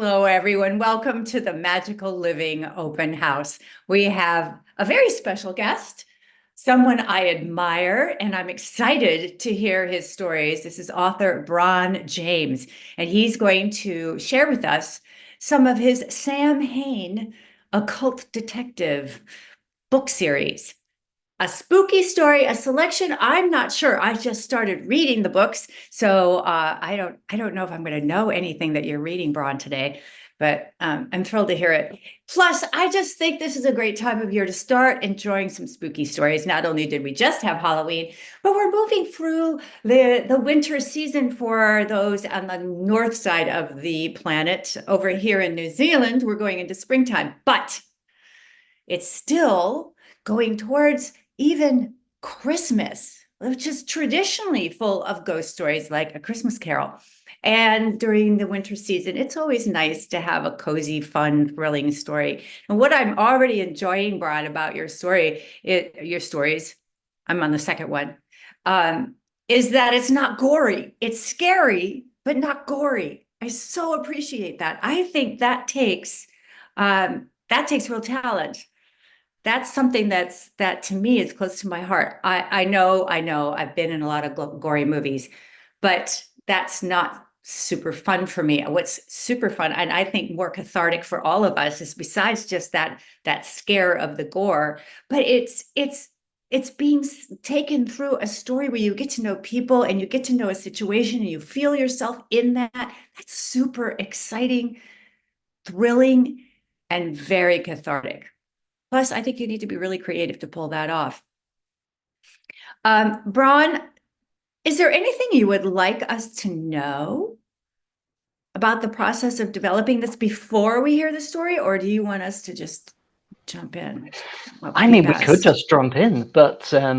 Hello, everyone. Welcome to the Magical Living Open House. We have a very special guest, someone I admire, and I'm excited to hear his stories. This is author Bron James, and he's going to share with us some of his Sam Hain Occult Detective book series. A spooky story, a selection. I'm not sure. I just started reading the books, so I don't know if I'm going to know anything that you're reading, Bron, today. But I'm thrilled to hear it. Plus, I just think this is a great time of year to start enjoying some spooky stories. Not only did we just have Halloween, but we're moving through the winter season for those on the north side of the planet. Over here in New Zealand, we're going into springtime, but it's still going towards even Christmas, which is traditionally full of ghost stories like A Christmas Carol. And during the winter season, it's always nice to have a cozy, fun, thrilling story. And what I'm already enjoying, Brad, about your stories, I'm on the second one, is that it's not gory. It's scary, but not gory. I so appreciate that. I think that takes real talent. That's something that to me is close to my heart. I know I've been in a lot of gory movies, but that's not super fun for me. What's super fun, and I think more cathartic for all of us, is besides just that scare of the gore, but it's being taken through a story where you get to know people and you get to know a situation and you feel yourself in that. That's super exciting, thrilling, and very cathartic. Plus, I think you need to be really creative to pull that off. Bron, is there anything you would like us to know about the process of developing this before we hear the story, or do you want us to just jump in? I mean, we could just jump in, but I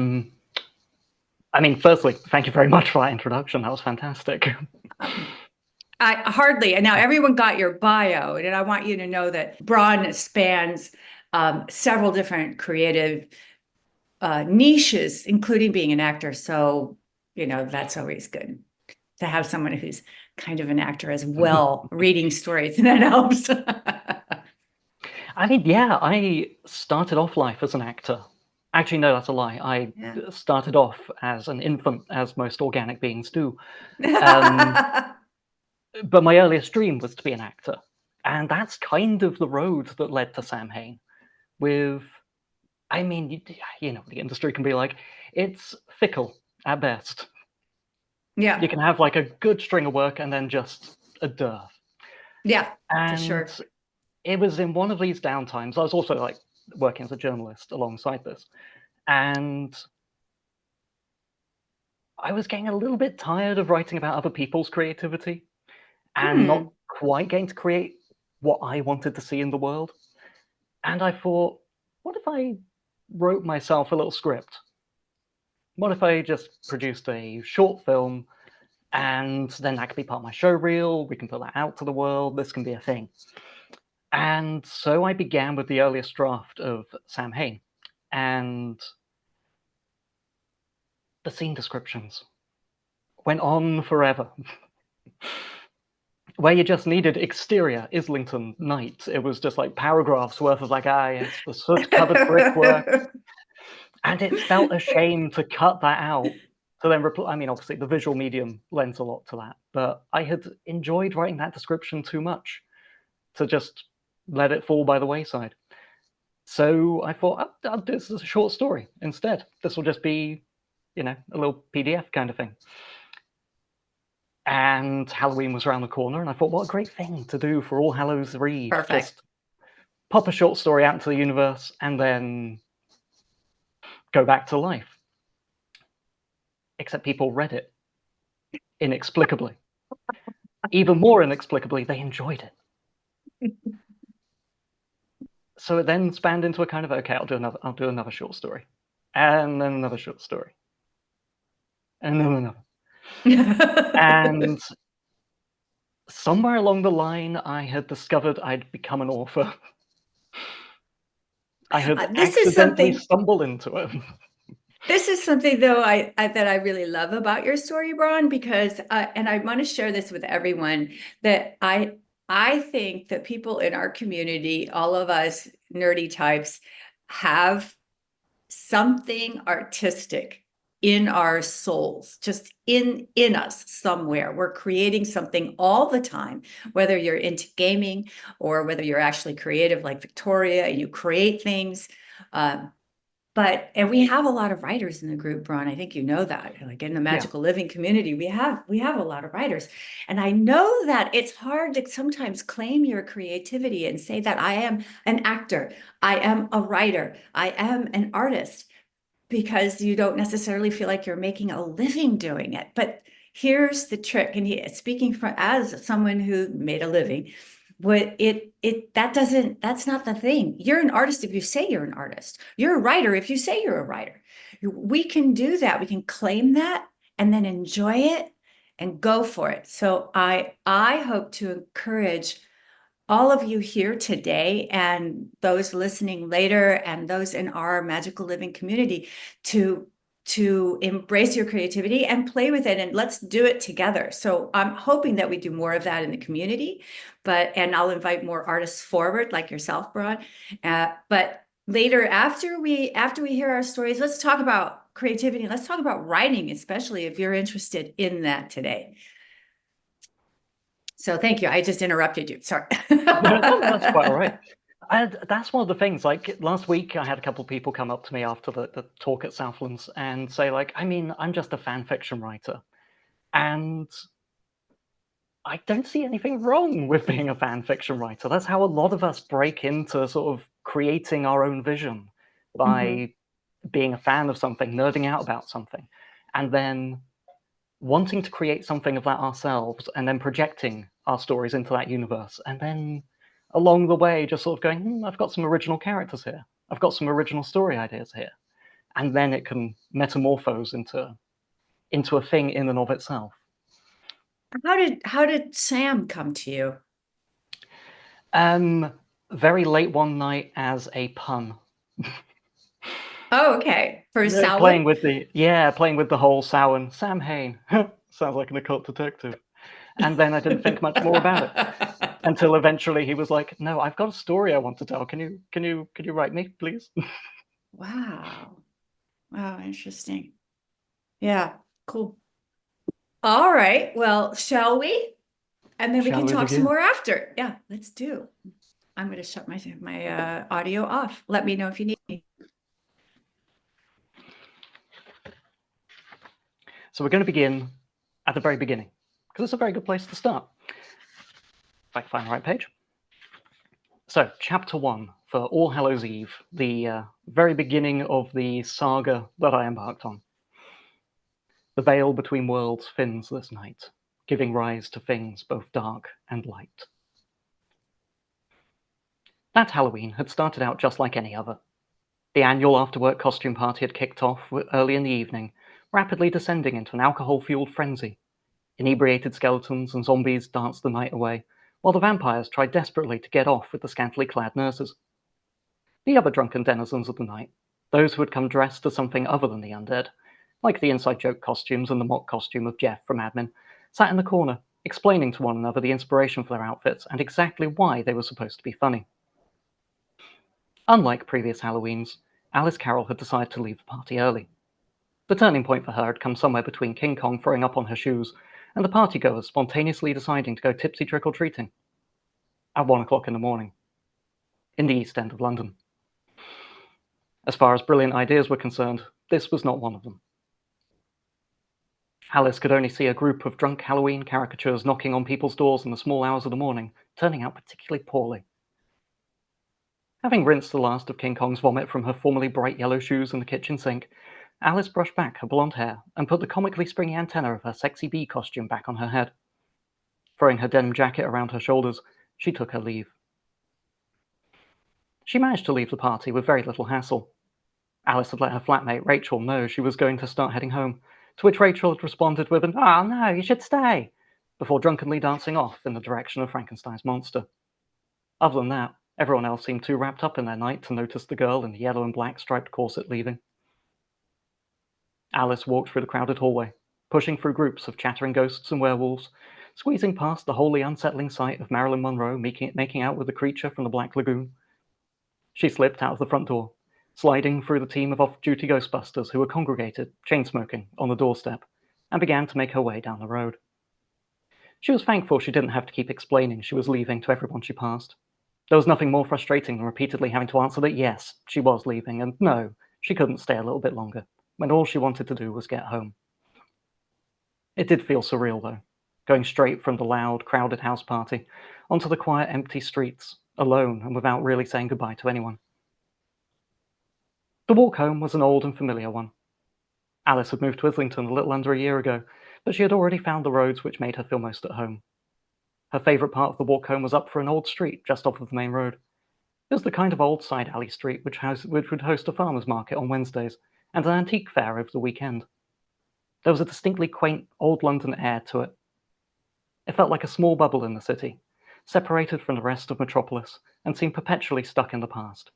mean, firstly, thank you very much for that introduction. That was fantastic. I hardly. And now everyone got your bio, and I want you to know that Bron spans several different creative niches, including being an actor. So, that's always good to have someone who's kind of an actor as well, reading stories, and that helps. I mean, yeah, I started off life as an actor. Actually, no, that's a lie. I started off as an infant, as most organic beings do. But my earliest dream was to be an actor. And that's kind of the road that led to Sam Hain. I mean, the industry can be like, it's fickle at best. Yeah. You can have like a good string of work and then just a dearth. Yeah, and for sure. It was in one of these downtimes. I was also like working as a journalist alongside this. And I was getting a little bit tired of writing about other people's creativity and not quite getting to create what I wanted to see in the world. And I thought, what if I wrote myself a little script? What if I just produced a short film and then that could be part of my show reel? We can put that out to the world. This can be a thing. And so I began with the earliest draft of Sam Hain. And the scene descriptions went on forever. Where you just needed exterior, Islington, night. It was just like paragraphs worth of like, it's the soot-covered brickwork. And it felt a shame to cut that out. So then, I mean, obviously the visual medium lends a lot to that. But I had enjoyed writing that description too much to just let it fall by the wayside. So I thought, I'll do this as a short story instead. This will just be, a little PDF kind of thing. And Halloween was around the corner, and I thought, what a great thing to do for All Hallows Eve. Perfect. Just pop a short story out into the universe and then go back to life. Except people read it inexplicably. Even more inexplicably, they enjoyed it. So it then spanned into a kind of, okay, I'll do another short story. And then another short story. And then another. And somewhere along the line, I had discovered I'd become an author. I had accidentally stumbled into it. This is something, though, that I really love about your story, Bron, because, and I want to share this with everyone, that I I think that people in our community, all of us nerdy types, have something artistic in our souls, just in us somewhere. We're creating something all the time, whether you're into gaming or whether you're actually creative like Victoria, you create things. And we have a lot of writers in the group, Bron. I think you know that. Like in the magical living community, we have a lot of writers. And I know that it's hard to sometimes claim your creativity and say that I am an actor, I am a writer, I am an artist, because you don't necessarily feel like you're making a living doing it. But here's the trick, and speaking as someone who made a living, that's not the thing. You're an artist if you say you're an artist. You're a writer if you say you're a writer. We can do that. We can claim that and then enjoy it and go for it. So I hope to encourage all of you here today and those listening later and those in our magical living community to embrace your creativity and play with it, and let's do it together. So I'm hoping that we do more of that in the community, and I'll invite more artists forward like yourself, Bron. But later, after we hear our stories, let's talk about creativity. Let's talk about writing, especially if you're interested in that today. So thank you. I just interrupted you. Sorry. No, that's quite all right. And that's one of the things. Like last week, I had a couple of people come up to me after the talk at Southlands and say, like, I mean, I'm just a fan fiction writer, and I don't see anything wrong with being a fan fiction writer. That's how a lot of us break into sort of creating our own vision by being a fan of something, nerding out about something, and then wanting to create something of that ourselves, and then projecting our stories into that universe, and then along the way just sort of going, I've got some original characters here, I've got some original story ideas here, and then it can metamorphose into a thing in and of itself. How did Sam come to you? Very late one night as a pun. Oh, okay. For Samhain? Playing with the whole Samhain, Sam Hain. Sounds like an occult detective. And then I didn't think much more about it until eventually he was like, "No, I've got a story I want to tell. Can you write me, please?" Wow. Wow, interesting. Yeah, cool. All right. Well, shall we? And then we Shall can we talk some begin? more after. Yeah, let's do. I'm going to shut my audio off. Let me know if you need me. So we're going to begin at the very beginning, because it's a very good place to start. If I can find the right page. So, Chapter 1 for All Hallows Eve, the very beginning of the saga that I embarked on. The veil between worlds thins this night, giving rise to things both dark and light. That Halloween had started out just like any other. The annual after-work costume party had kicked off early in the evening, rapidly descending into an alcohol-fueled frenzy. Inebriated skeletons and zombies danced the night away, while the vampires tried desperately to get off with the scantily clad nurses. The other drunken denizens of the night, those who had come dressed as something other than the undead, like the inside joke costumes and the mock costume of Jeff from Admin, sat in the corner, explaining to one another the inspiration for their outfits and exactly why they were supposed to be funny. Unlike previous Halloweens, Alice Carroll had decided to leave the party early. The turning point for her had come somewhere between King Kong throwing up on her shoes and the partygoers spontaneously deciding to go tipsy trick-or-treating. At 1 o'clock in the morning. In the East End of London. As far as brilliant ideas were concerned, this was not one of them. Alice could only see a group of drunk Halloween caricatures knocking on people's doors in the small hours of the morning, turning out particularly poorly. Having rinsed the last of King Kong's vomit from her formerly bright yellow shoes in the kitchen sink, Alice brushed back her blonde hair and put the comically springy antenna of her sexy bee costume back on her head. Throwing her denim jacket around her shoulders, she took her leave. She managed to leave the party with very little hassle. Alice had let her flatmate Rachel know she was going to start heading home, to which Rachel had responded with an "Oh no, you should stay," before drunkenly dancing off in the direction of Frankenstein's monster. Other than that, everyone else seemed too wrapped up in their night to notice the girl in the yellow and black striped corset leaving. Alice walked through the crowded hallway, pushing through groups of chattering ghosts and werewolves, squeezing past the wholly unsettling sight of Marilyn Monroe making out with the creature from the Black Lagoon. She slipped out of the front door, sliding through the team of off-duty Ghostbusters who were congregated, chain-smoking, on the doorstep, and began to make her way down the road. She was thankful she didn't have to keep explaining she was leaving to everyone she passed. There was nothing more frustrating than repeatedly having to answer that yes, she was leaving, and no, she couldn't stay a little bit longer, when all she wanted to do was get home. It did feel surreal, though, going straight from the loud, crowded house party onto the quiet, empty streets, alone and without really saying goodbye to anyone. The walk home was an old and familiar one. Alice had moved to Islington a little under a year ago, but she had already found the roads which made her feel most at home. Her favourite part of the walk home was up for an old street just off of the main road. It was the kind of old side alley street which would host a farmer's market on Wednesdays and an antique fair over the weekend. There was a distinctly quaint old London air to it. It felt like a small bubble in the city, separated from the rest of Metropolis and seemed perpetually stuck in the past.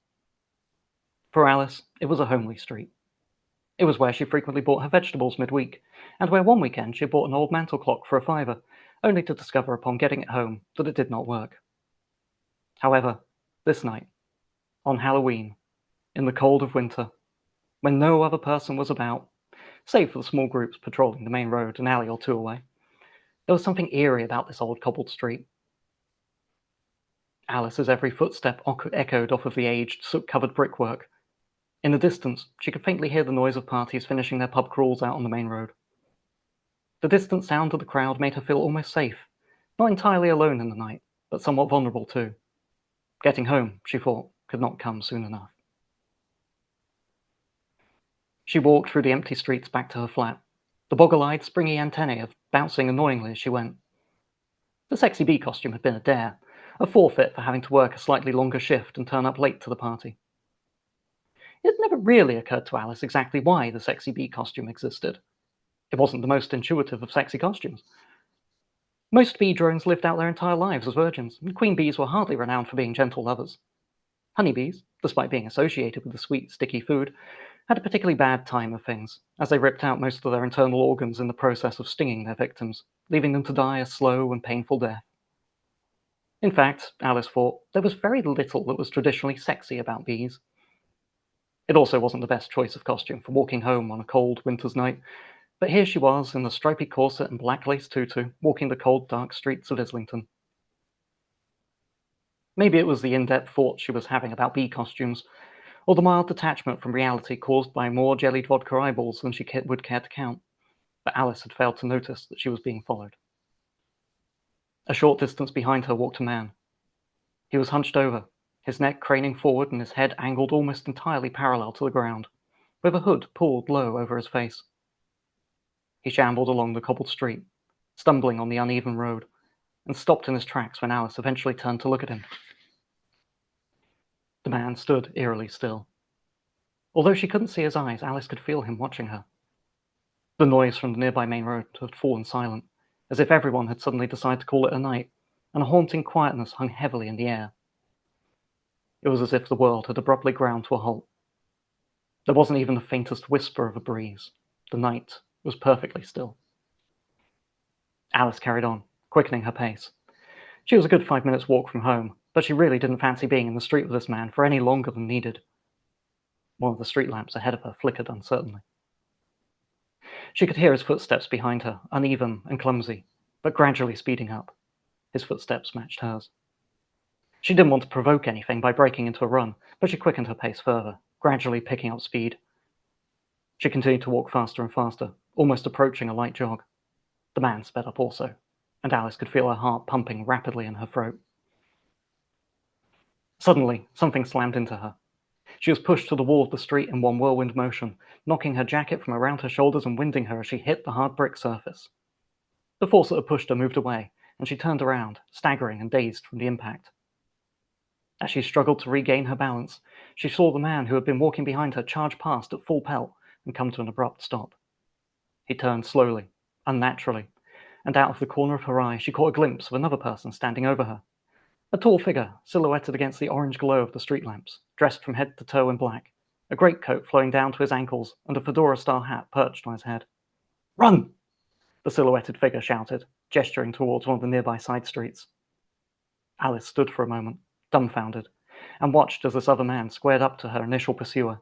For Alice, it was a homely street. It was where she frequently bought her vegetables midweek, and where one weekend she bought an old mantel clock for a £5, only to discover upon getting it home that it did not work. However, this night, on Halloween, in the cold of winter, when no other person was about, save for the small groups patrolling the main road an alley or two away, there was something eerie about this old cobbled street. Alice's every footstep echoed off of the aged, soot-covered brickwork. In the distance, she could faintly hear the noise of parties finishing their pub crawls out on the main road. The distant sound of the crowd made her feel almost safe, not entirely alone in the night, but somewhat vulnerable too. Getting home, she thought, could not come soon enough. She walked through the empty streets back to her flat, the boggle-eyed, springy antennae bouncing annoyingly as she went. The sexy bee costume had been a dare, a forfeit for having to work a slightly longer shift and turn up late to the party. It had never really occurred to Alice exactly why the sexy bee costume existed. It wasn't the most intuitive of sexy costumes. Most bee drones lived out their entire lives as virgins, and queen bees were hardly renowned for being gentle lovers. Honeybees, despite being associated with the sweet, sticky food, had a particularly bad time of things, as they ripped out most of their internal organs in the process of stinging their victims, leaving them to die a slow and painful death. In fact, Alice thought, there was very little that was traditionally sexy about bees. It also wasn't the best choice of costume for walking home on a cold winter's night, but here she was in the stripy corset and black lace tutu, walking the cold, dark streets of Islington. Maybe it was the in-depth thoughts she was having about bee costumes, or the mild detachment from reality caused by more jellied vodka eyeballs than she would care to count, but Alice had failed to notice that she was being followed. A short distance behind her walked a man. He was hunched over, his neck craning forward and his head angled almost entirely parallel to the ground, with a hood pulled low over his face. He shambled along the cobbled street, stumbling on the uneven road, and stopped in his tracks when Alice eventually turned to look at him. The man stood eerily still. Although she couldn't see his eyes, Alice could feel him watching her. The noise from the nearby main road had fallen silent, as if everyone had suddenly decided to call it a night, and a haunting quietness hung heavily in the air. It was as if the world had abruptly ground to a halt. There wasn't even the faintest whisper of a breeze. The night was perfectly still. Alice carried on, quickening her pace. She was a good 5 minutes' walk from home, but she really didn't fancy being in the street with this man for any longer than needed. One of the street lamps ahead of her flickered uncertainly. She could hear his footsteps behind her, uneven and clumsy, but gradually speeding up. His footsteps matched hers. She didn't want to provoke anything by breaking into a run, but she quickened her pace further, gradually picking up speed. She continued to walk faster and faster, almost approaching a light jog. The man sped up also, and Alice could feel her heart pumping rapidly in her throat. Suddenly, something slammed into her. She was pushed to the wall of the street in one whirlwind motion, knocking her jacket from around her shoulders and winding her as she hit the hard brick surface. The force that had pushed her moved away, and she turned around, staggering and dazed from the impact. As she struggled to regain her balance, she saw the man who had been walking behind her charge past at full pelt and come to an abrupt stop. He turned slowly, unnaturally, and out of the corner of her eye she caught a glimpse of another person standing over her. A tall figure, silhouetted against the orange glow of the street lamps, dressed from head to toe in black, a greatcoat flowing down to his ankles and a fedora-style hat perched on his head. "Run!" the silhouetted figure shouted, gesturing towards one of the nearby side streets. Alice stood for a moment, dumbfounded, and watched as this other man squared up to her initial pursuer.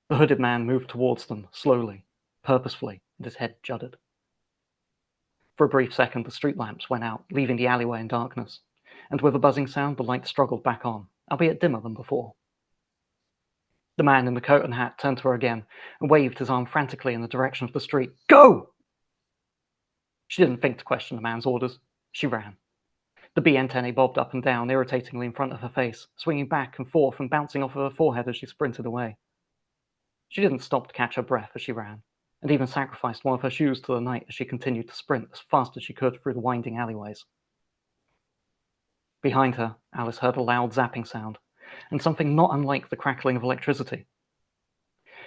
The hooded man moved towards them, slowly, purposefully, and his head juddered. For a brief second, the street lamps went out, leaving the alleyway in darkness, and with a buzzing sound, the light struggled back on, albeit dimmer than before. The man in the coat and hat turned to her again and waved his arm frantically in the direction of the street. Go! She didn't think to question the man's orders. She ran. The bee antennae bobbed up and down irritatingly in front of her face, swinging back and forth and bouncing off of her forehead as she sprinted away. She didn't stop to catch her breath as she ran, and even sacrificed one of her shoes to the night as she continued to sprint as fast as she could through the winding alleyways. Behind her, Alice heard a loud zapping sound, and something not unlike the crackling of electricity.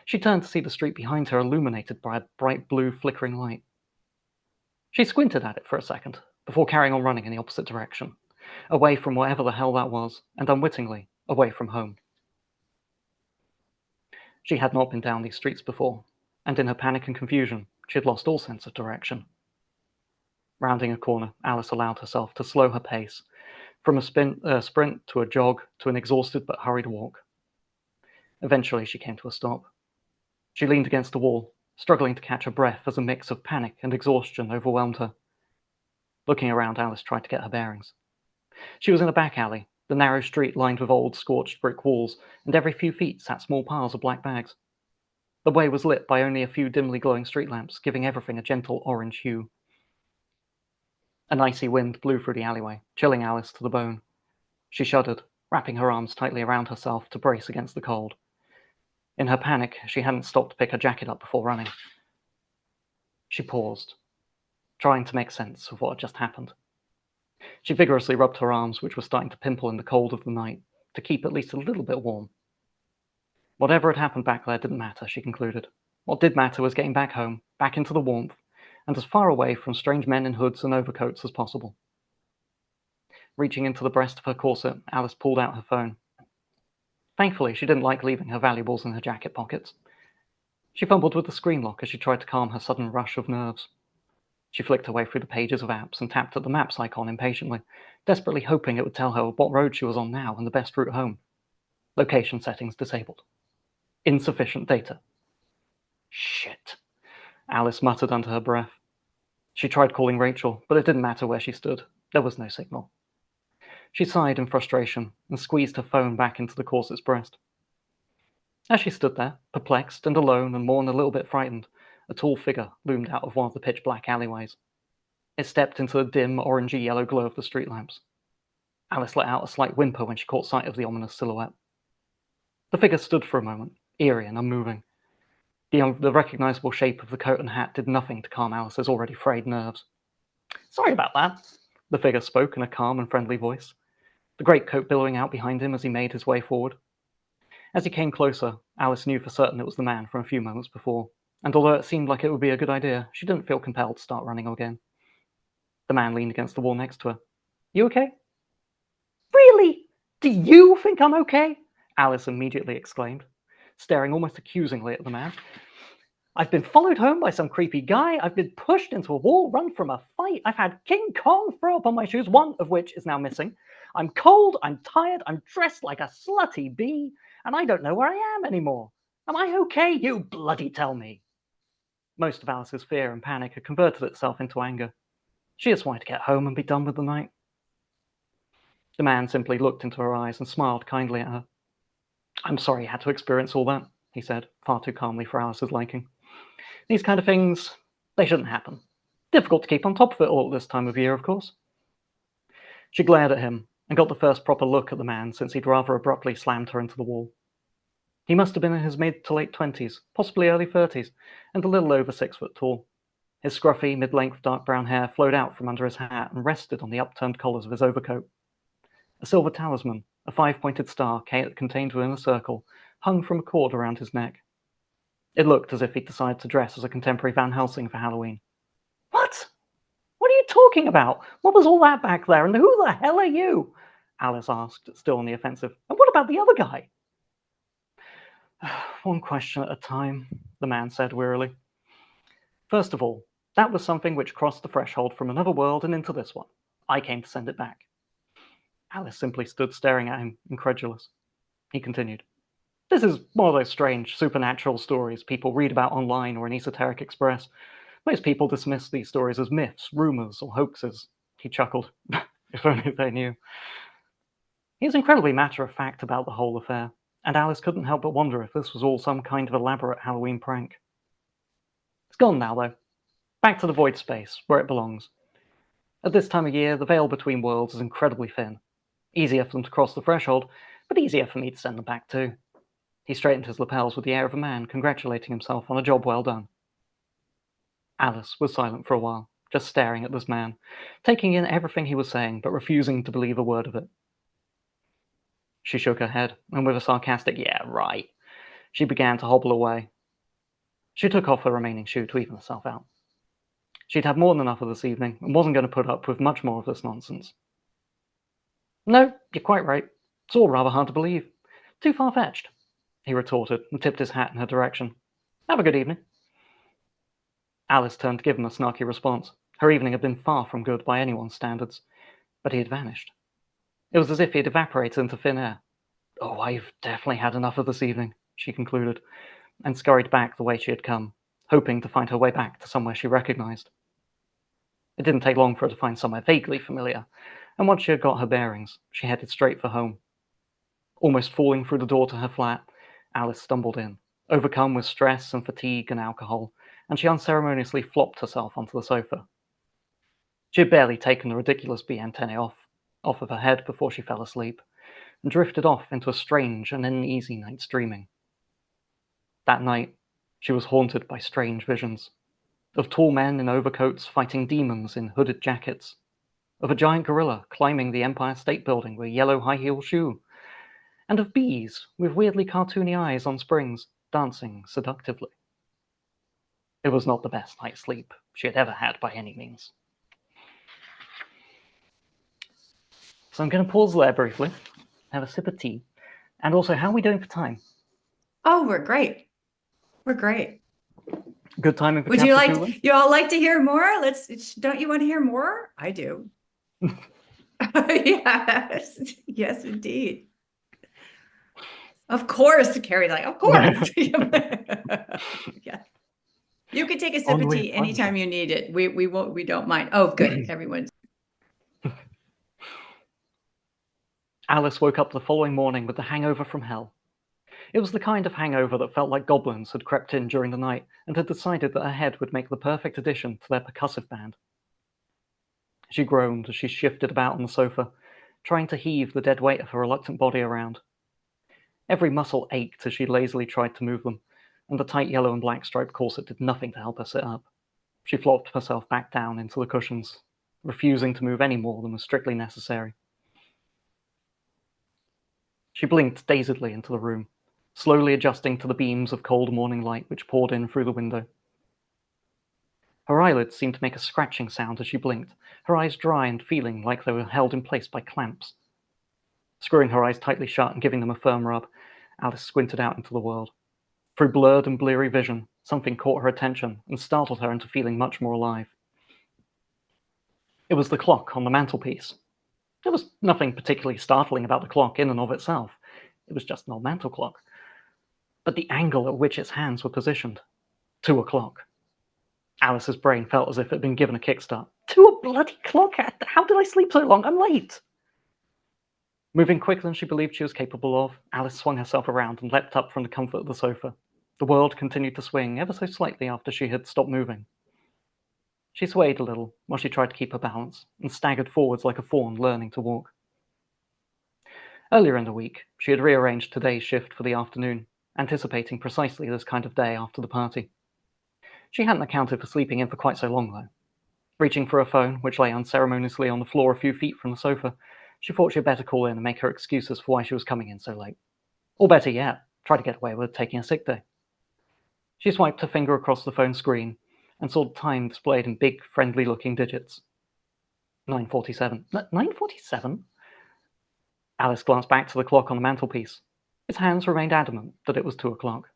She turned to see the street behind her illuminated by a bright blue flickering light. She squinted at it for a second, before carrying on running in the opposite direction, away from whatever the hell that was, and unwittingly, away from home. She had not been down these streets before, and in her panic and confusion, she had lost all sense of direction. Rounding a corner, Alice allowed herself to slow her pace, from a sprint to a jog to an exhausted but hurried walk. Eventually, she came to a stop. She leaned against the wall, struggling to catch her breath as a mix of panic and exhaustion overwhelmed her. Looking around, Alice tried to get her bearings. She was in a back alley, the narrow street lined with old, scorched brick walls, and every few feet sat small piles of black bags. The way was lit by only a few dimly glowing street lamps, giving everything a gentle orange hue. An icy wind blew through the alleyway, chilling Alice to the bone. She shuddered, wrapping her arms tightly around herself to brace against the cold. In her panic, she hadn't stopped to pick her jacket up before running. She paused, trying to make sense of what had just happened. She vigorously rubbed her arms, which were starting to pimple in the cold of the night, to keep at least a little bit warm. Whatever had happened back there didn't matter, she concluded. What did matter was getting back home, back into the warmth, and as far away from strange men in hoods and overcoats as possible. Reaching into the breast of her corset, Alice pulled out her phone. Thankfully, she didn't like leaving her valuables in her jacket pockets. She fumbled with the screen lock as she tried to calm her sudden rush of nerves. She flicked her way through the pages of apps and tapped at the maps icon impatiently, desperately hoping it would tell her what road she was on now and the best route home. Location settings disabled. Insufficient data. Shit, Alice muttered under her breath. She tried calling Rachel, but it didn't matter where she stood. There was no signal. She sighed in frustration and squeezed her phone back into the corset's breast. As she stood there, perplexed and alone and more than a little bit frightened, a tall figure loomed out of one of the pitch-black alleyways. It stepped into the dim, orangey-yellow glow of the street lamps. Alice let out a slight whimper when she caught sight of the ominous silhouette. The figure stood for a moment, eerie and unmoving. The recognizable shape of the coat and hat did nothing to calm Alice's already frayed nerves. "Sorry about that," the figure spoke in a calm and friendly voice, the greatcoat billowing out behind him as he made his way forward. As he came closer, Alice knew for certain it was the man from a few moments before, and although it seemed like it would be a good idea, she didn't feel compelled to start running again. The man leaned against the wall next to her. "You okay?" "Really? Do you think I'm okay?" Alice immediately exclaimed, staring almost accusingly at the man. "I've been followed home by some creepy guy. I've been pushed into a wall, run from a fight. I've had King Kong throw up on my shoes, one of which is now missing. I'm cold, I'm tired, I'm dressed like a slutty bee, and I don't know where I am anymore. Am I okay? You bloody tell me." Most of Alice's fear and panic had converted itself into anger. She just wanted to get home and be done with the night. The man simply looked into her eyes and smiled kindly at her. "I'm sorry you had to experience all that," he said, far too calmly for Alice's liking. "These kind of things, they shouldn't happen. Difficult to keep on top of it all at this time of year, of course." She glared at him and got the first proper look at the man since he'd rather abruptly slammed her into the wall. He must have been in his mid to late 20s, possibly early 30s, and a little over 6 foot tall. His scruffy, mid-length dark brown hair flowed out from under his hat and rested on the upturned collars of his overcoat. A silver talisman, a 5-pointed star contained within a circle, hung from a cord around his neck. It looked as if he'd decided to dress as a contemporary Van Helsing for Halloween. "What? What are you talking about? What was all that back there, and who the hell are you?" Alice asked, still on the offensive. "And what about the other guy?" "One question at a time," the man said wearily. "First of all, That was something which crossed the threshold from another world and into this one. I came to send it back. Alice simply stood staring at him, incredulous. He continued. This is one of those strange, supernatural stories people read about online or in Esoteric Express. Most people dismiss these stories as myths, rumors, or hoaxes. He chuckled. If only they knew. He was incredibly matter-of-fact about the whole affair, and Alice couldn't help but wonder if this was all some kind of elaborate Halloween prank. It's gone now, though. Back to the void space, where it belongs. At this time of year, the veil between worlds is incredibly thin. Easier for them to cross the threshold, but easier for me to send them back too. He straightened his lapels with the air of a man congratulating himself on a job well done. Alice was silent for a while, just staring at this man, taking in everything he was saying, but refusing to believe a word of it. She shook her head, and with a sarcastic, "Yeah, right," she began to hobble away. She took off her remaining shoe to even herself out. She'd had more than enough of this evening, and wasn't going to put up with much more of this nonsense. No, you're quite right. It's all rather hard to believe. Too far-fetched, he retorted, and tipped his hat in her direction. Have a good evening. Alice turned to give him a snarky response. Her evening had been far from good by anyone's standards, but he had vanished. It was as if he had evaporated into thin air. Oh, I've definitely had enough of this evening, she concluded, and scurried back the way she had come, hoping to find her way back to somewhere she recognized. It didn't take long for her to find somewhere vaguely familiar, and once she had got her bearings, she headed straight for home. Almost falling through the door to her flat, Alice stumbled in, overcome with stress and fatigue and alcohol, and she unceremoniously flopped herself onto the sofa. She had barely taken the ridiculous bee antennae off of her head before she fell asleep, and drifted off into a strange and uneasy night's dreaming. That night, she was haunted by strange visions, of tall men in overcoats fighting demons in hooded jackets, of a giant gorilla climbing the Empire State Building with a yellow high-heel shoe, and of bees with weirdly cartoony eyes on springs dancing seductively. It was not the best night's sleep she had ever had by any means. So I'm going to pause there briefly, have a sip of tea, and also, how are we doing for time? Oh, we're great. We're great. Good timing for Would chapter 2? you all like to hear more? Don't you want to hear more? I do. Yes, yes, indeed. Of course, Carrie's like, of course. Yeah. You can take a sip of tea anytime you need it. We don't mind. Oh, good. Everyone's. Alice woke up the following morning with the hangover from hell. It was the kind of hangover that felt like goblins had crept in during the night and had decided that her head would make the perfect addition to their percussive band. She groaned as she shifted about on the sofa, trying to heave the dead weight of her reluctant body around. Every muscle ached as she lazily tried to move them, and the tight yellow and black striped corset did nothing to help her sit up. She flopped herself back down into the cushions, refusing to move any more than was strictly necessary. She blinked dazedly into the room, slowly adjusting to the beams of cold morning light which poured in through the window. Her eyelids seemed to make a scratching sound as she blinked, her eyes dry and feeling like they were held in place by clamps. Screwing her eyes tightly shut and giving them a firm rub, Alice squinted out into the world. Through blurred and bleary vision, something caught her attention and startled her into feeling much more alive. It was the clock on the mantelpiece. There was nothing particularly startling about the clock in and of itself. It was just an old mantel clock. But the angle at which its hands were positioned. 2 o'clock. Alice's brain felt as if it had been given a kickstart. 2 a bloody clock? How did I sleep so long? I'm late! Moving quicker than she believed she was capable of, Alice swung herself around and leapt up from the comfort of the sofa. The world continued to swing ever so slightly after she had stopped moving. She swayed a little while she tried to keep her balance, and staggered forwards like a fawn learning to walk. Earlier in the week, she had rearranged today's shift for the afternoon, anticipating precisely this kind of day after the party. She hadn't accounted for sleeping in for quite so long, though. Reaching for her phone, which lay unceremoniously on the floor a few feet from the sofa, she thought she had better call in and make her excuses for why she was coming in so late. Or better yet, try to get away with taking a sick day. She swiped her finger across the phone screen and saw the time displayed in big, friendly-looking digits. 9:47. 9:47? Alice glanced back to the clock on the mantelpiece. Its hands remained adamant that it was 2 o'clock.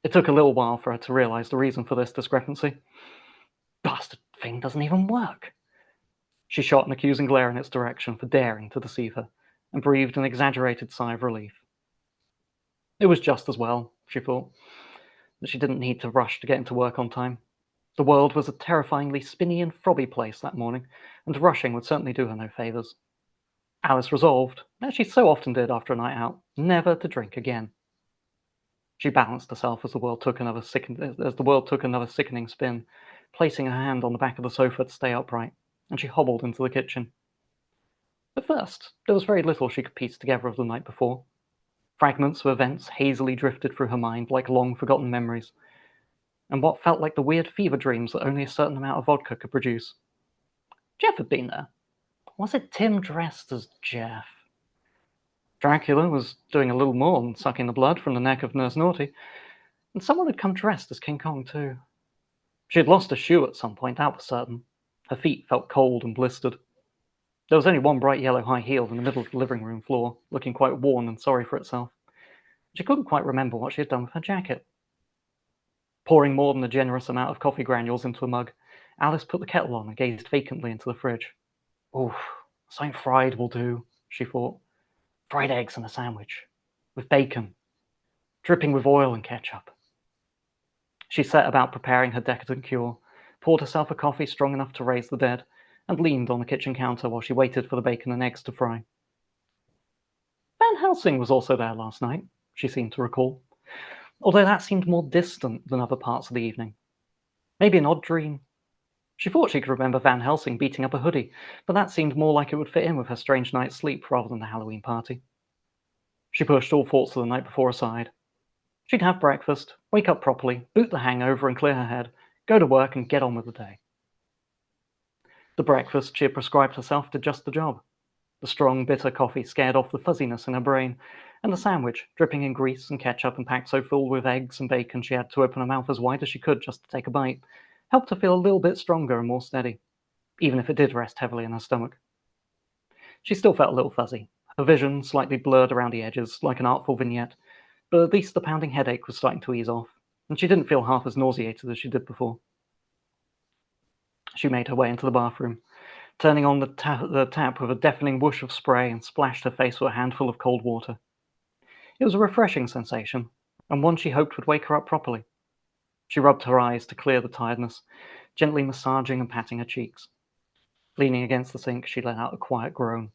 It took a little while for her to realize the reason for this discrepancy. bastard thing doesn't even work. She shot an accusing glare in its direction for daring to deceive her, and breathed an exaggerated sigh of relief. It was just as well, she thought, that she didn't need to rush to get into work on time. The world was a terrifyingly spinny and frobby place that morning, and rushing would certainly do her no favours. Alice resolved, as she so often did after a night out, never to drink again. She balanced herself as the world took another sickening spin, placing her hand on the back of the sofa to stay upright, and she hobbled into the kitchen. At first, there was very little she could piece together of the night before. Fragments of events hazily drifted through her mind like long-forgotten memories, and what felt like the weird fever dreams that only a certain amount of vodka could produce. Jeff had been there. Was it Tim dressed as Jeff? Dracula was doing a little more than sucking the blood from the neck of Nurse Naughty, and someone had come dressed as King Kong too. She had lost a shoe at some point, that was certain. Her feet felt cold and blistered. There was only one bright yellow high heel in the middle of the living room floor, looking quite worn and sorry for itself. She couldn't quite remember what she had done with her jacket. Pouring more than a generous amount of coffee granules into a mug, Alice put the kettle on and gazed vacantly into the fridge. Oof, something fried will do, she thought. Fried eggs and a sandwich, with bacon, dripping with oil and ketchup. She set about preparing her decadent cure, poured herself a coffee strong enough to raise the dead, and leaned on the kitchen counter while she waited for the bacon and eggs to fry. Van Helsing was also there last night, she seemed to recall, although that seemed more distant than other parts of the evening. Maybe an odd dream. She thought she could remember Van Helsing beating up a hoodie, but that seemed more like it would fit in with her strange night's sleep rather than the Halloween party. She pushed all thoughts of the night before aside. She'd have breakfast, wake up properly, boot the hangover and clear her head, go to work and get on with the day. The breakfast she had prescribed herself did just the job. The strong, bitter coffee scared off the fuzziness in her brain, and the sandwich, dripping in grease and ketchup and packed so full with eggs and bacon she had to open her mouth as wide as she could just to take a bite, helped her feel a little bit stronger and more steady, even if it did rest heavily in her stomach. She still felt a little fuzzy, her vision slightly blurred around the edges, like an artful vignette, but at least the pounding headache was starting to ease off, and she didn't feel half as nauseated as she did before. She made her way into the bathroom, turning on the tap with a deafening whoosh of spray, and splashed her face with a handful of cold water. It was a refreshing sensation, and one she hoped would wake her up properly. She rubbed her eyes to clear the tiredness, gently massaging and patting her cheeks. Leaning against the sink, she let out a quiet groan.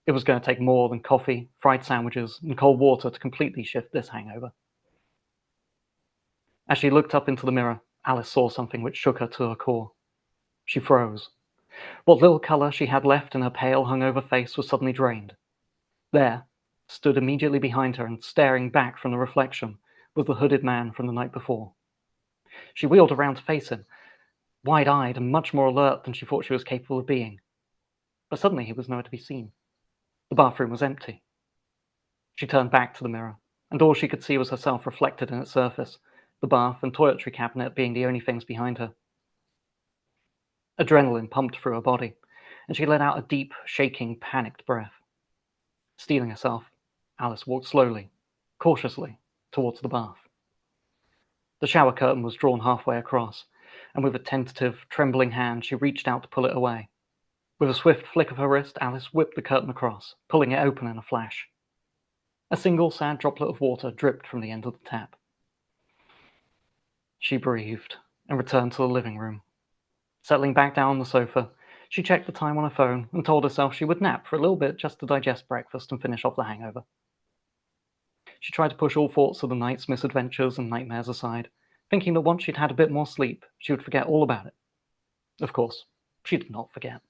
It was going to take more than coffee, fried sandwiches, and cold water to completely shift this hangover. As she looked up into the mirror, Alice saw something which shook her to her core. She froze. What little colour she had left in her pale, hungover face was suddenly drained. There, stood immediately behind her and staring back from the reflection, was the hooded man from the night before. She wheeled around to face him, wide-eyed and much more alert than she thought she was capable of being. But suddenly he was nowhere to be seen. The bathroom was empty. She turned back to the mirror, and all she could see was herself reflected in its surface, the bath and toiletry cabinet being the only things behind her. Adrenaline pumped through her body, and she let out a deep, shaking, panicked breath. Steeling herself, Alice walked slowly, cautiously, towards the bath. The shower curtain was drawn halfway across, and with a tentative, trembling hand, she reached out to pull it away. With a swift flick of her wrist, Alice whipped the curtain across, pulling it open in a flash. A single sad droplet of water dripped from the end of the tap. She breathed and returned to the living room. Settling back down on the sofa, she checked the time on her phone and told herself she would nap for a little bit just to digest breakfast and finish off the hangover. She tried to push all thoughts of the night's misadventures and nightmares aside, thinking that once she'd had a bit more sleep, she would forget all about it. Of course, she did not forget.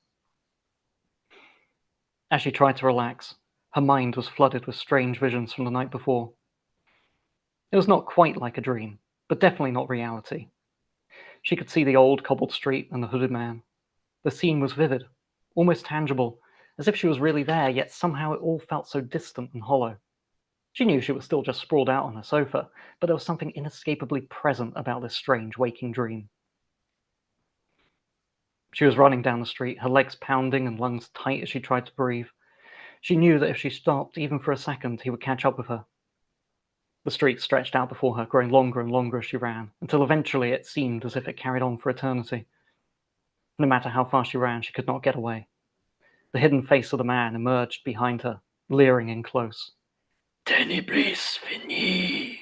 As she tried to relax, her mind was flooded with strange visions from the night before. It was not quite like a dream, but definitely not reality. She could see the old cobbled street and the hooded man. The scene was vivid, almost tangible, as if she was really there, yet somehow it all felt so distant and hollow. She knew she was still just sprawled out on her sofa, but there was something inescapably present about this strange waking dream. She was running down the street, her legs pounding and lungs tight as she tried to breathe. She knew that if she stopped, even for a second, he would catch up with her. The street stretched out before her, growing longer and longer as she ran, until eventually it seemed as if it carried on for eternity. No matter how far she ran, she could not get away. The hidden face of the man emerged behind her, leering in close. Tenebris fini.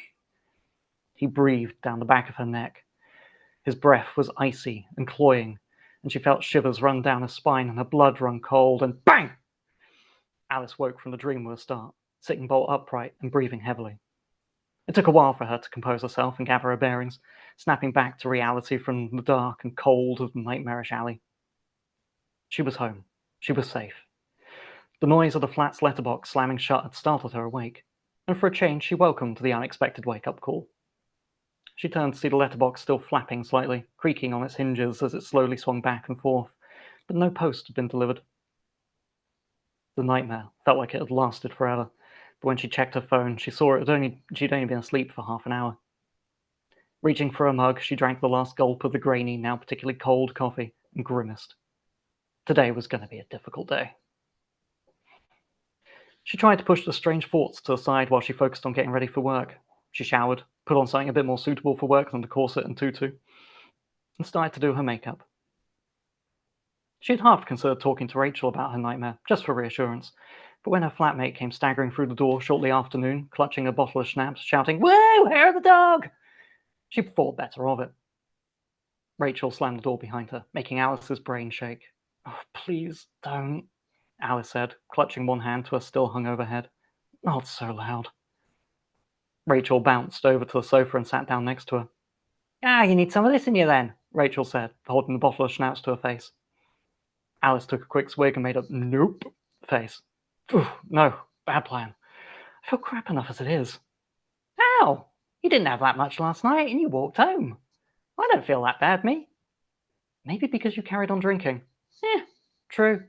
He breathed down the back of her neck. His breath was icy and cloying, and she felt shivers run down her spine and her blood run cold, and bang! Alice woke from the dream with a start, sitting bolt upright and breathing heavily. It took a while for her to compose herself and gather her bearings, snapping back to reality from the dark and cold of the nightmarish alley. She was home. She was safe. The noise of the flat's letterbox slamming shut had startled her awake, and for a change she welcomed the unexpected wake-up call. She turned to see the letterbox still flapping slightly, creaking on its hinges as it slowly swung back and forth, but no post had been delivered. The nightmare felt like it had lasted forever, but when she checked her phone, she saw she'd only been asleep for half an hour. Reaching for a mug, she drank the last gulp of the grainy, now particularly cold coffee, and grimaced. Today was going to be a difficult day. She tried to push the strange thoughts to the side while she focused on getting ready for work. She showered, put on something a bit more suitable for work than the corset and tutu, and started to do her makeup. She had half considered talking to Rachel about her nightmare, just for reassurance, but when her flatmate came staggering through the door shortly after noon, clutching a bottle of schnapps, shouting, "Woo, hair of the dog!" she thought better of it. Rachel slammed the door behind her, making Alice's brain shake. "Oh, please don't," Alice said, clutching one hand to her still hungover head. "Not so loud." Rachel bounced over to the sofa and sat down next to her. You need some of this in you then," Rachel said, holding the bottle of schnapps to her face. Alice took a quick swig and made a "nope" face. No, bad plan. I feel crap enough as it is. How? You didn't have that much last night and you walked home. I don't feel that bad, me. Maybe because you carried on drinking. True,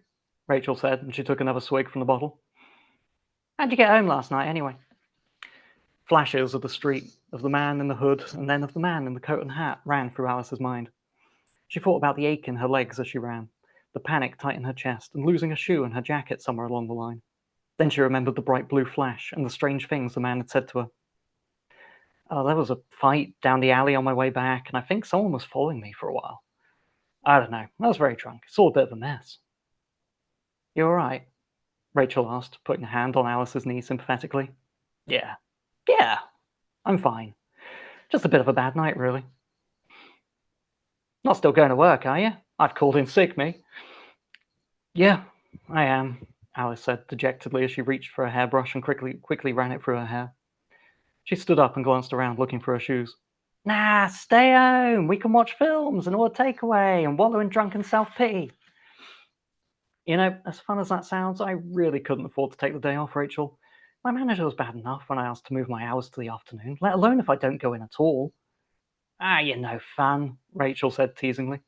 Rachel said, and she took another swig from the bottle. How'd you get home last night, anyway? Flashes of the street, of the man in the hood, and then of the man in the coat and hat ran through Alice's mind. She thought about the ache in her legs as she ran, the panic tight in her chest, and losing a shoe and her jacket somewhere along the line. Then she remembered the bright blue flash and the strange things the man had said to her. There was a fight down the alley on my way back, and I think someone was following me for a while. I don't know. I was very drunk. It's all a bit of a mess. You all right? Rachel asked, putting a hand on Alice's knee sympathetically. Yeah, I'm fine. Just a bit of a bad night, really. Not still going to work, are you? I've called in sick, me. Yeah, I am, Alice said dejectedly as she reached for a hairbrush and quickly ran it through her hair. She stood up and glanced around, looking for her shoes. Nah, stay home. We can watch films and order takeaway and wallow in drunken self-pity. You know, as fun as that sounds, I really couldn't afford to take the day off, Rachel. My manager was bad enough when I asked to move my hours to the afternoon, let alone if I don't go in at all. You're no fun, Rachel said teasingly.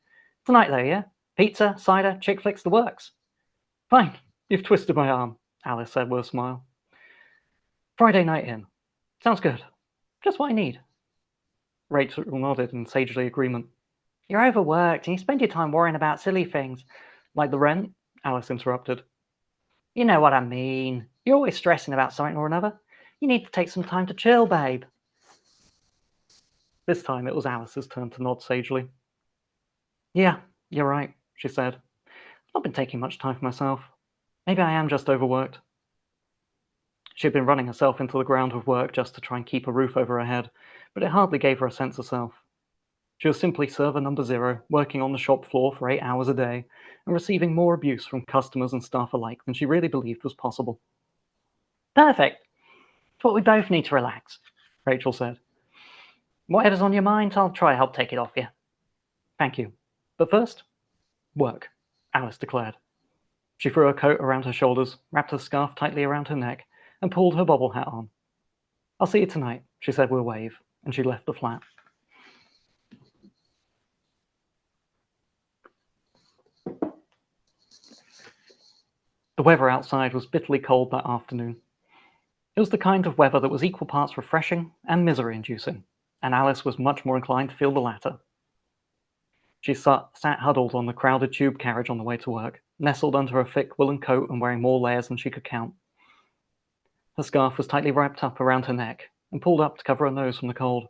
Tonight, though, yeah? Pizza, cider, chick flicks, the works. Fine, you've twisted my arm, Alice said with a smile. Friday night in. Sounds good. Just what I need. Rachel nodded in sagely agreement. You're overworked and you spend your time worrying about silly things. Like the rent? Alice interrupted. You know what I mean. You're always stressing about something or another. You need to take some time to chill, babe. This time it was Alice's turn to nod sagely. Yeah, you're right, she said. I've not been taking much time for myself. Maybe I am just overworked. She had been running herself into the ground with work just to try and keep a roof over her head, but it hardly gave her a sense of self. She was simply server number 0, working on the shop floor for 8 hours a day, and receiving more abuse from customers and staff alike than she really believed was possible. Perfect. But we both need to relax, Rachel said. Whatever's on your mind, I'll try to help take it off you. Thank you. But first, work, Alice declared. She threw her coat around her shoulders, wrapped her scarf tightly around her neck, and pulled her bobble hat on. I'll see you tonight, she said with a wave, and she left the flat. The weather outside was bitterly cold that afternoon. It was the kind of weather that was equal parts refreshing and misery-inducing, and Alice was much more inclined to feel the latter. She sat huddled on the crowded tube carriage on the way to work, nestled under her thick woolen coat and wearing more layers than she could count. Her scarf was tightly wrapped up around her neck and pulled up to cover her nose from the cold.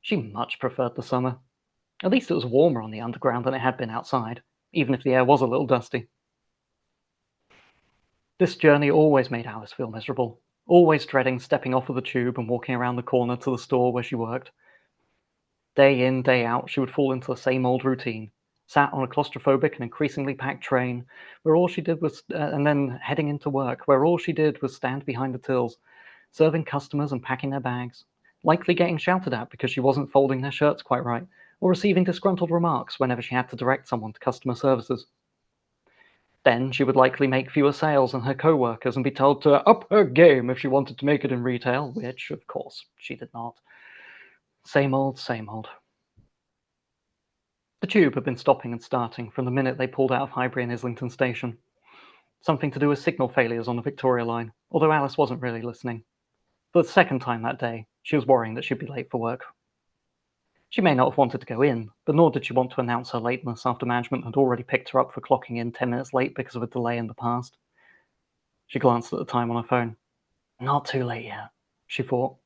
She much preferred the summer. At least it was warmer on the underground than it had been outside. even if the air was a little dusty. This journey always made Alice feel miserable, always dreading stepping off of the tube and walking around the corner to the store where she worked. Day in, day out, she would fall into the same old routine, sat on a claustrophobic and increasingly packed train, where all she did was, and then heading into work, where all she did was stand behind the tills, serving customers and packing their bags, likely getting shouted at because she wasn't folding their shirts quite right, or receiving disgruntled remarks whenever she had to direct someone to customer services. Then she would likely make fewer sales than her co-workers and be told to up her game if she wanted to make it in retail, which, of course, she did not. Same old, same old. The tube had been stopping and starting from the minute they pulled out of Highbury and Islington Station. Something to do with signal failures on the Victoria line, although Alice wasn't really listening. For the second time that day, she was worrying that she'd be late for work. She may not have wanted to go in, but nor did she want to announce her lateness after management had already picked her up for clocking in 10 minutes late because of a delay in the past. She glanced at the time on her phone. Not too late yet, she thought.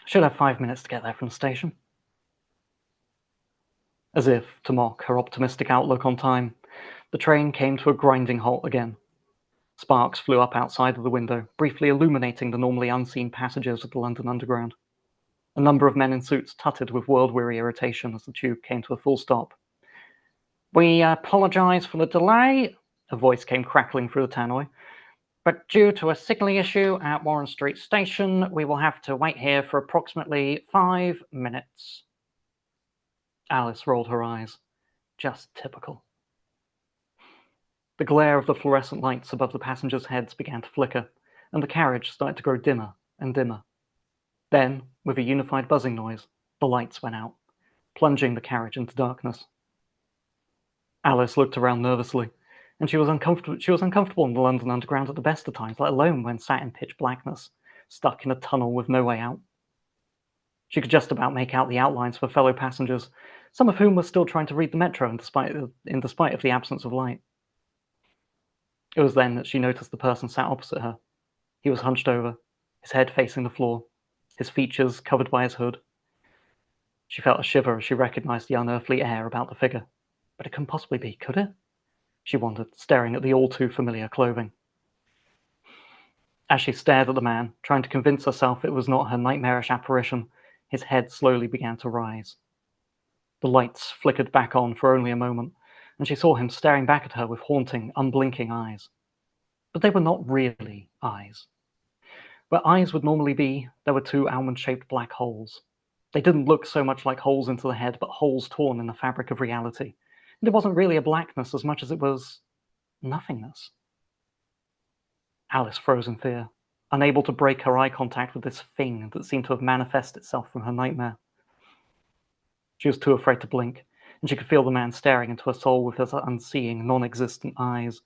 Should have 5 minutes to get there from the station. As if to mock her optimistic outlook on time, the train came to a grinding halt again. Sparks flew up outside of the window, briefly illuminating the normally unseen passages of the London Underground. A number of men in suits tutted with world-weary irritation as the tube came to a full stop. "We apologise for the delay," a voice came crackling through the tannoy, "but due to a signalling issue at Warren Street Station, we will have to wait here for approximately 5 minutes. Alice rolled her eyes. Just typical. The glare of the fluorescent lights above the passengers' heads began to flicker, and the carriage started to grow dimmer and dimmer. Then, with a unified buzzing noise, the lights went out, plunging the carriage into darkness. Alice looked around nervously, and she was uncomfortable in the London Underground at the best of times, let alone when sat in pitch blackness, stuck in a tunnel with no way out. She could just about make out the outlines of her fellow passengers, some of whom were still trying to read the metro in despite of the absence of light. It was then that she noticed the person sat opposite her. He was hunched over, his head facing the floor, his features covered by his hood. She felt a shiver as she recognized the unearthly air about the figure. But it couldn't possibly be, could it? She wondered, staring at the all-too-familiar clothing. As she stared at the man, trying to convince herself it was not her nightmarish apparition, his head slowly began to rise. The lights flickered back on for only a moment, and she saw him staring back at her with haunting, unblinking eyes. But they were not really eyes. Where eyes would normally be, there were two almond-shaped black holes. They didn't look so much like holes into the head, but holes torn in the fabric of reality. And it wasn't really a blackness as much as it was nothingness. Alice froze in fear, unable to break her eye contact with this thing that seemed to have manifested itself from her nightmare. She was too afraid to blink, and she could feel the man staring into her soul with his unseeing, non-existent eyes.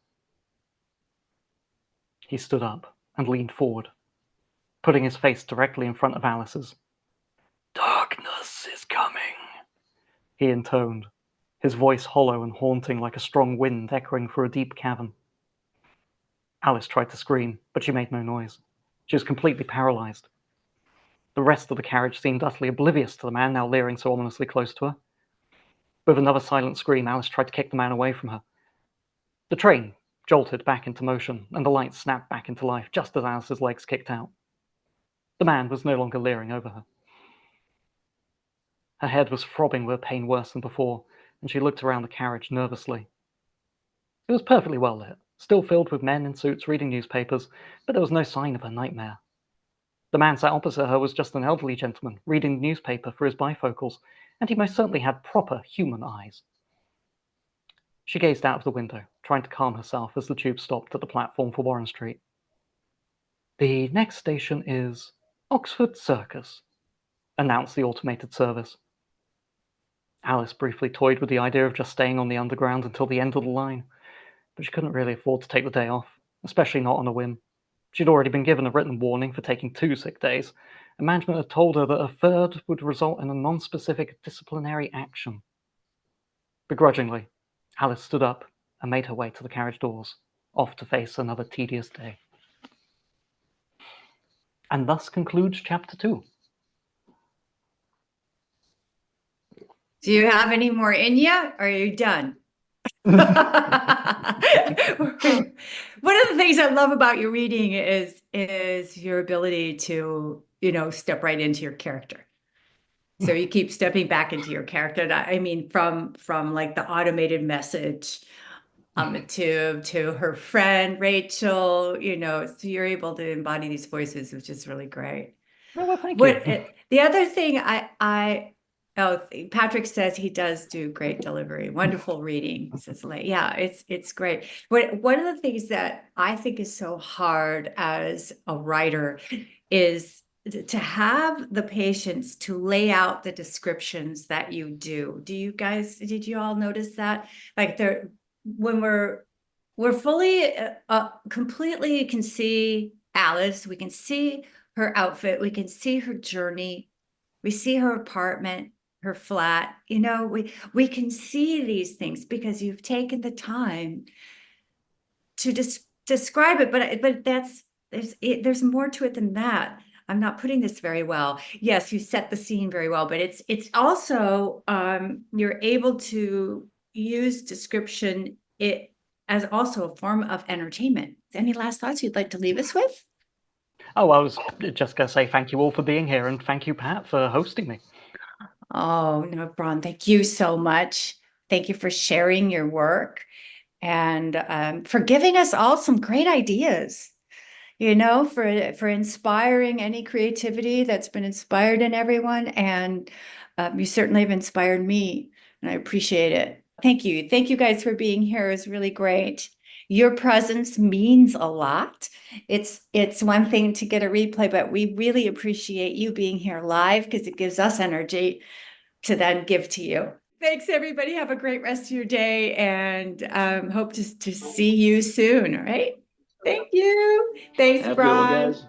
He stood up and leaned forward, putting his face directly in front of Alice's. "Darkness is coming," he intoned, his voice hollow and haunting like a strong wind echoing through a deep cavern. Alice tried to scream, but she made no noise. She was completely paralyzed. The rest of the carriage seemed utterly oblivious to the man now leering so ominously close to her. With another silent scream, Alice tried to kick the man away from her. The train jolted back into motion, and the lights snapped back into life just as Alice's legs kicked out. The man was no longer leering over her. Her head was throbbing with pain worse than before, and she looked around the carriage nervously. It was perfectly well lit, still filled with men in suits reading newspapers, but there was no sign of her nightmare. The man sat opposite her was just an elderly gentleman, reading the newspaper through his bifocals, and he most certainly had proper human eyes. She gazed out of the window, trying to calm herself as the tube stopped at the platform for Warren Street. "The next station is Oxford Circus," announced the automated service. Alice briefly toyed with the idea of just staying on the Underground until the end of the line, but she couldn't really afford to take the day off, especially not on a whim. She'd already been given a written warning for taking 2 sick days, and management had told her that a third would result in a non-specific disciplinary action. Begrudgingly, Alice stood up and made her way to the carriage doors, off to face another tedious day. And thus concludes Chapter 2. Do you have any more in you, or are you done? One of the things I love about your reading is your ability to, step right into your character. So you keep stepping back into your character. And I mean, from like the automated message to her friend Rachel, so you're able to embody these voices, which is really great. Oh, well, thank you. What the other thing oh, Patrick says he does do great delivery, wonderful reading. Says like, yeah, it's great. But one of the things that I think is so hard as a writer is to have the patience to lay out the descriptions that you do. Did you all notice that? Like when we're fully, completely can see Alice, we can see her outfit, we can see her journey, we see her apartment, her flat, we can see these things because you've taken the time to describe it, but there's more to it than that. I'm not putting this very well. Yes, you set the scene very well, but it's also you're able to use description it as also a form of entertainment. Any last thoughts you'd like to leave us with? Oh, I was just going to say thank you all for being here, and thank you, Pat, for hosting me. Oh, no, Bron, thank you so much. Thank you for sharing your work and for giving us all some great ideas, for inspiring any creativity that's been inspired in everyone. And you certainly have inspired me, and I appreciate it. Thank you. Thank you guys for being here. It's really great. Your presence means a lot. It's one thing to get a replay, but we really appreciate you being here live because it gives us energy to then give to you. Thanks, everybody. Have a great rest of your day, and hope to see you soon. All right. Thank you. Thanks, Have a good one, Bron. guys.